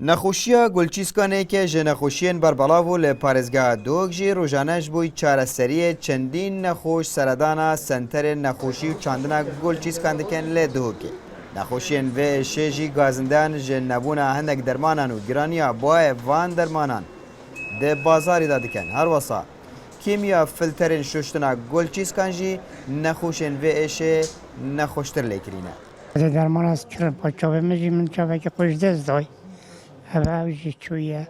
نخوشیا گلچیسکانه که جنخوشین بربلاو لپارزگاه دوگ جی روزانش بوی چارەسەری چندین نخوش سردانا سنتر نخوشی و چاندنا گلچیسکان دکن لدوگی نخوشین و شیجی گازندان جنبونا هندک درمانان و گرانیا بای وان درمانان ده بازاری دادکن هر وصا کیمیا فلترین شوشتنا گلچیسکان جی نخوشین و ایشه نخوشتر لیکرینه درمان از کرد با چوبه مجی من چوبه که خوش دست دای هواوجي شوية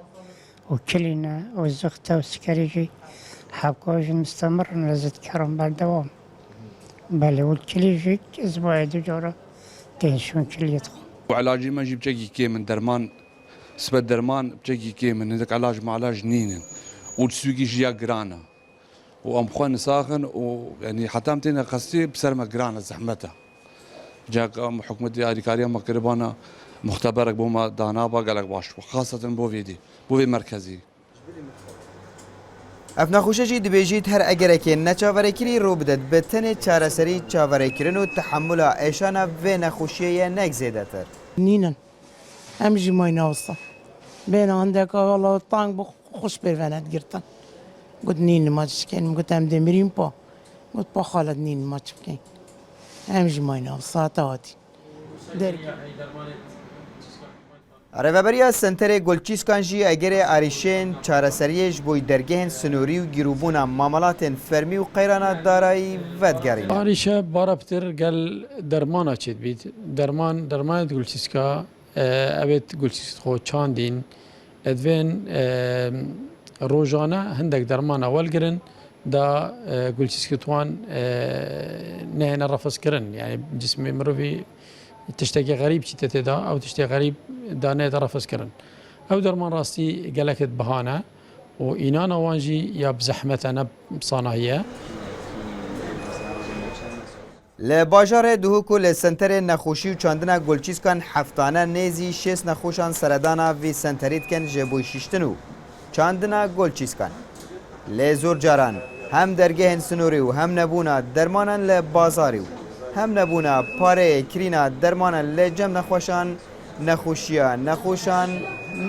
وكلنا والزغطة والسكريجي حبكوش مستمر لازد كرم بالدوام بل والكليجي أسبوع دجورة تنشون كليتهم وعلاجي ما جيب بشكي كي من درمان سبت درمان بشكي كي من هذاك علاج مع علاج نينن وتسوقي جيا جرانا وام خوان ساخن ويعني حتى متينا قصتي بسرمة جرانا زحمتها جاك حكومة دياري ما قربانا مختبرك بوما دانابا قالك باش وخاصة بوفيدي بوفي مركزي اف نخوشه جی دبیجید هر اگر که نچاورکری رو بدد به تن چارەسەری چاورکرن و تحمل ایشان و نخوشیه نک زیاده تر نینن همجی ماینه وسطا بین عندك والله طانق خوش بيرفانات قرطن قلت نين ما تشكين قلت هم دمرين قلت با خالد نين ما تشكين همجي ماينه وسطا تواتي درك ریوبریا سنتر گلچیسکان جی اگر آریشین چارەسەریش بوی درگهن سنوری و گروبونا معاملات فرمی و قیرانات دارایی ودگرین آریشه باربتر گل درمانا چید بید درمان گلچیسکا اوید گلچیسک خو چاندین ادوین روزانه هندک درمان اول گرن دا گلچیسک توان نه نرفض کرن يعني جسم مروی تشتكي غريب شتى دا او تشتكي غريب دانه ترفس كرن او درمان راستي قالكت بهانه وإنانا وانجي يا بزحمتنا بصناهيه لباجار دهوکو لسنتر نخوشی و چاندنا گلچیسکان هفتانه نیزی 6 نخوشان سردانا وی سنتریت کن جبوی شیشتنو چاندنا گلچیسکان لزور جاران هم درگه سنوری و هم نبونا درمانن لبازاری هم نبونا پاره کرینا درمان لجم نخوشان نخوشیا نخوشان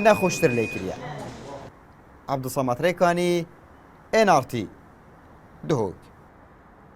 نخوشتر لیکریا عبدالصمد ریکانی NRT دهوک